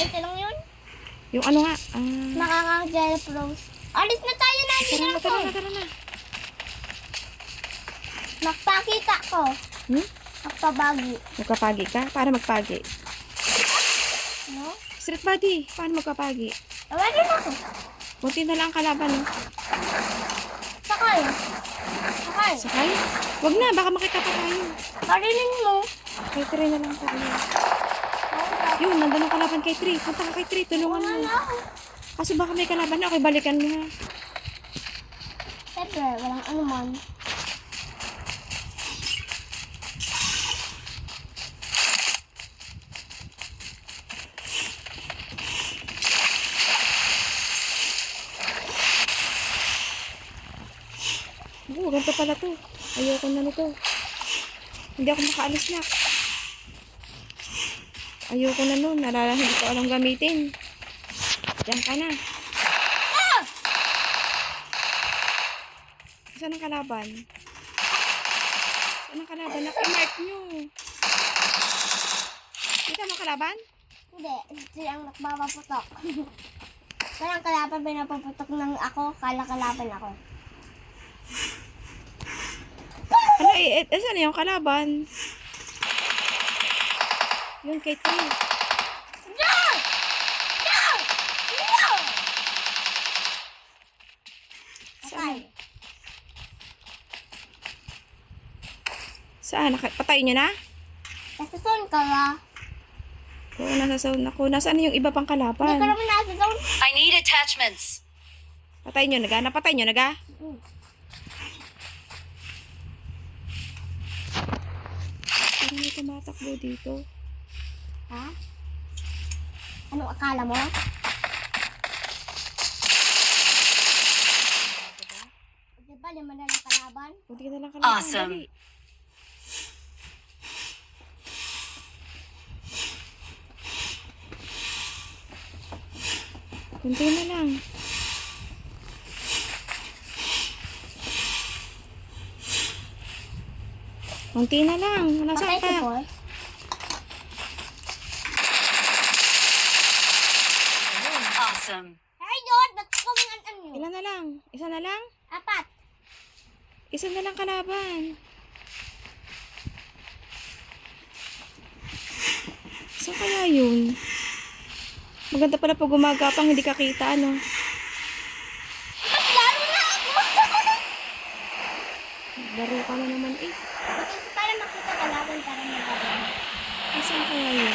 ito lang yun. Yung ano nga? Nakaka-jelly pros. Alis na tayo na. Tara na. Magpakita ko. Magpabagi. Magpapagi ka? Para magpagi. No? Street body. Paano magpapagi? Tawagin ako. Buti na lang ang kalaban, no? Sakay. Sakay? Wag na, baka makita pa tayo. Karinin mo. Kay Trey na lang tayo. Yun, nandun ang kalaban kay Trey. Punta ka kay Trey, tulungan mo. Kaso baka may kalaban na, okay, balikan mo ha. Siyempre, walang anuman. Oo, ganito pala to. Ayoko na nito. Hindi ako makaalis na. Ayoko na nun. Hindi ko alam gamitin. Diyan ka na. Saan ang kalaban? Saan ang kalaban? Naki-mark nyo. Kita mo kalaban? Hindi, siya ang nagpapaputok. Parang kalaban ba napaputok ng ako, kalaban ako. Ano saan yung kalaban? Yung kay Trey. No! Saan? Saan? Patay nyo na? Nasa zone ka ba? Oo, nasa sound ako. Nasaan yung iba pang Hindi kalaban? ka naman nasa zone. I need attachments. Patay nyo naga? Napatay nyo naga? Parang may tumatakbo dito. Ha? Anong akala mo? Diba, lima na lang kalaban? Kunti na lang kalaban. Awesome. Dali. Kunti na lang. Kunti na lang. Nasaan Patay si ka? Paul. Awesome. Ay, Dod! Ba't ko mga ano? Ilan na lang? Isa na lang? 4. Isa na lang kalaban. Saan kaya yun? Maganda pala pag gumagapang, hindi ka kita, ano? Lalo na ako! Laro ka na naman eh. Para makita kalaban, para magkaroon. Saan kaya yun?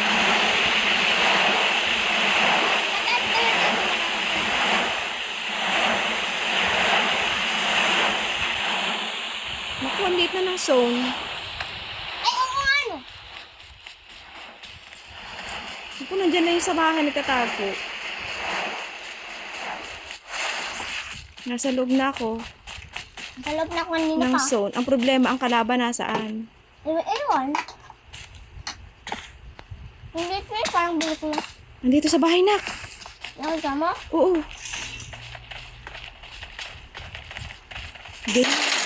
Naku, ang liit na ng zone. Ay, oo ano? Naku, nandyan na yung sa bahay nagtatago. Nasa loob na ako Sa loob na kanina ng pa. zone. Ang problema, ang kalaban nasaan? Ewan. Hindi ko eh, parang buto. Nandito sa bahay, nak. Nakita mo? Oo. Ganyan.